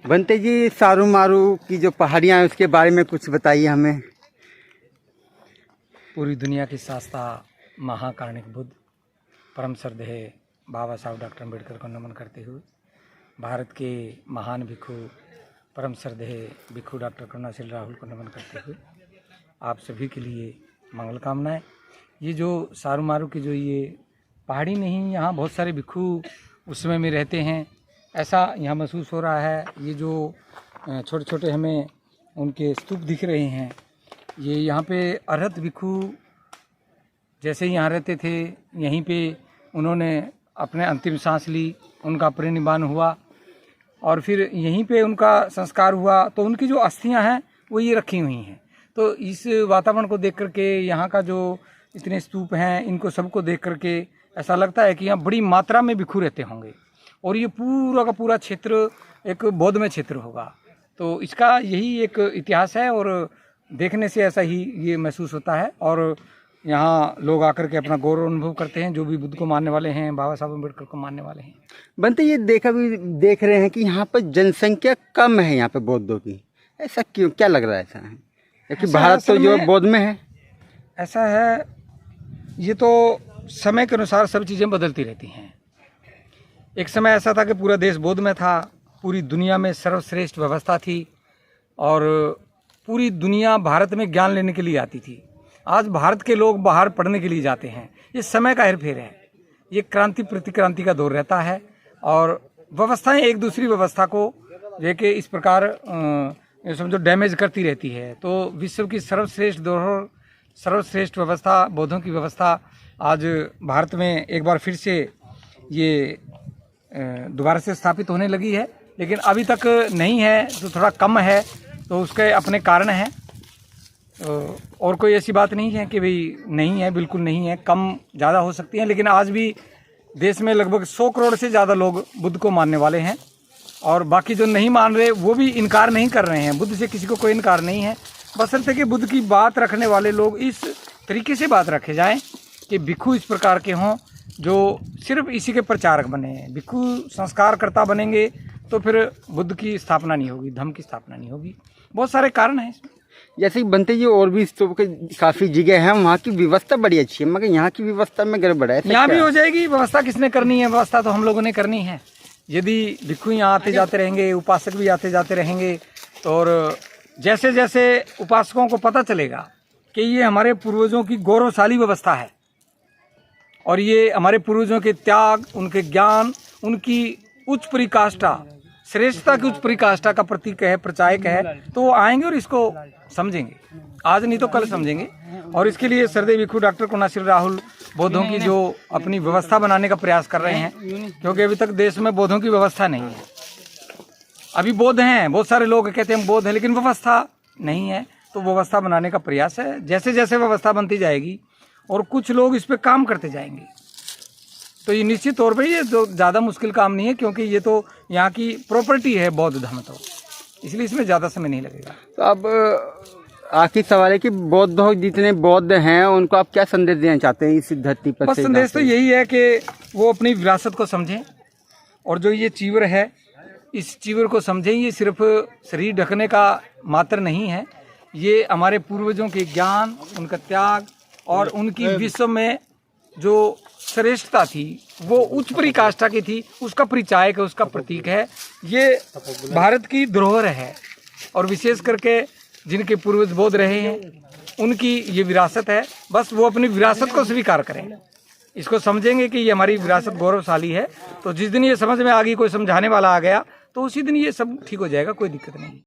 बनते जी, सारू मारू की जो पहाड़ियाँ हैं उसके बारे में कुछ बताइए हमें। पूरी दुनिया की शास्ता महाकारुणिक बुद्ध परम श्रद्धेय बाबा साहब डॉक्टर अम्बेडकर को नमन करते हुए, भारत के महान भिक्षु परम श्रद्धेय भिक्षु डॉक्टर करुणाशील राहुल को नमन करते हुए आप सभी के लिए मंगल कामनाएं। ये जो सारू मारू की जो ये पहाड़ी नहीं, यहाँ बहुत सारे भिक्षु उस समय में रहते हैं, ऐसा यहाँ महसूस हो रहा है। ये जो छोटे छोटे हमें उनके स्तूप दिख रहे हैं, ये यहाँ पे अरहत भिक्षु जैसे यहाँ रहते थे, यहीं पे उन्होंने अपने अंतिम सांस ली, उनका परिनिर्वाण हुआ और फिर यहीं पे उनका संस्कार हुआ। तो उनकी जो अस्थियां हैं वो ये रखी हुई हैं। तो इस वातावरण को देख करके, यहाँ का जो इतने स्तूप हैं, इनको सबको देख करके ऐसा लगता है कि यहाँ बड़ी मात्रा में भिक्षु रहते होंगे और ये पूरा का पूरा क्षेत्र एक बौद्धमय क्षेत्र होगा। तो इसका यही एक इतिहास है और देखने से ऐसा ही ये महसूस होता है। और यहाँ लोग आकर के अपना गौरव अनुभव करते हैं, जो भी बुद्ध को मानने वाले हैं, बाबा साहब अम्बेडकर को मानने वाले हैं। बनते ये देख रहे हैं कि यहाँ पर जनसंख्या कम है यहाँ पे बौद्धों की, ऐसा क्यों, क्या लग रहा है ऐसा है? क्योंकि भारत तो जो बौद्ध में है। ऐसा है, ये तो समय के अनुसार सब चीज़ें बदलती रहती हैं। एक समय ऐसा था कि पूरा देश बौद्ध में था, पूरी दुनिया में सर्वश्रेष्ठ व्यवस्था थी और पूरी दुनिया भारत में ज्ञान लेने के लिए आती थी। आज भारत के लोग बाहर पढ़ने के लिए जाते हैं। ये समय का हेरफेर है, ये क्रांति प्रतिक्रांति का दौर रहता है और व्यवस्थाएं एक दूसरी व्यवस्था को लेके इस प्रकार समझो डैमेज करती रहती है। तो विश्व की सर्वश्रेष्ठ धरोहर, सर्वश्रेष्ठ व्यवस्था, बौद्धों की व्यवस्था आज भारत में एक बार फिर से ये दोबारा से स्थापित होने लगी है, लेकिन अभी तक नहीं है, तो थोड़ा कम है। तो उसके अपने कारण हैं, और कोई ऐसी बात नहीं है कि भाई नहीं है, बिल्कुल नहीं है, कम ज़्यादा हो सकती है। लेकिन आज भी देश में लगभग 100 करोड़ से ज़्यादा लोग बुद्ध को मानने वाले हैं और बाकी जो नहीं मान रहे वो भी इनकार नहीं कर रहे हैं। बुद्ध से किसी को कोई इनकार नहीं है, बशर्ते कि बुद्ध की बात रखने वाले लोग इस तरीके से बात रखे जाएँ कि भिक्षु इस प्रकार के हों जो सिर्फ इसी के प्रचारक बने हैं। भिक्षु संस्कारकर्ता बनेंगे तो फिर बुद्ध की स्थापना नहीं होगी, धम्म की स्थापना नहीं होगी। बहुत सारे कारण हैं इसमें। जैसे कि बनते जी और भी स्तूप के काफ़ी जगह है, वहाँ की व्यवस्था बड़ी अच्छी है, मगर यहाँ की व्यवस्था में गड़बड़ है। यहाँ भी हो जाएगी व्यवस्था, किसने करनी है? व्यवस्था तो हम लोगों ने करनी है। यदि भिक्षु यहाँ आते जाते रहेंगे, उपासक भी आते जाते रहेंगे, तो और जैसे जैसे उपासकों को पता चलेगा कि ये हमारे पूर्वजों की गौरवशाली व्यवस्था है और ये हमारे पूर्वजों के त्याग, उनके ज्ञान, उनकी उच्च परिकाष्ठा, श्रेष्ठता की उच्च परिकाष्ठा का प्रतीक है, प्रचायक है, तो वो आएंगे और इसको समझेंगे। आज नहीं तो कल समझेंगे। और इसके लिए श्रद्धेय भिक्षु डॉक्टर करुणाशील राहुल बौद्धों की जो अपनी व्यवस्था बनाने का प्रयास कर रहे हैं, क्योंकि अभी तक देश में बौद्धों की व्यवस्था नहीं है। अभी बौद्ध हैं, बहुत सारे लोग कहते हैं हम बौद्ध हैं, लेकिन व्यवस्था नहीं है। तो व्यवस्था बनाने का प्रयास है। जैसे जैसे व्यवस्था बनती जाएगी और कुछ लोग इस पे काम करते जाएंगे, तो ये निश्चित तौर पे ये तो ज़्यादा मुश्किल काम नहीं है, क्योंकि ये तो यहाँ की प्रॉपर्टी है बौद्ध धर्म, तो इसलिए इसमें ज़्यादा समय नहीं लगेगा। तो अब आखिर सवाल है कि बौद्ध जितने बौद्ध हैं उनको आप क्या संदेश देना चाहते हैं इस धरती पर? बस संदेश तो यही है कि वो अपनी विरासत को समझें और जो ये चीवर है, इस चीवर को समझें। ये सिर्फ शरीर ढकने का मात्र नहीं है, ये हमारे पूर्वजों के ज्ञान, उनका त्याग और उनकी विश्व में जो श्रेष्ठता थी, वो उच्च परिकाष्ठा की थी, उसका परिचायक है, उसका प्रतीक है। ये भारत की धरोहर है और विशेष करके जिनके पूर्वज बौद्ध रहे हैं उनकी ये विरासत है। बस वो अपनी विरासत को स्वीकार करें, इसको समझेंगे कि ये हमारी विरासत गौरवशाली है। तो जिस दिन ये समझ में आ गई, कोई समझाने वाला आ गया, तो उसी दिन ये सब ठीक हो जाएगा, कोई दिक्कत नहीं।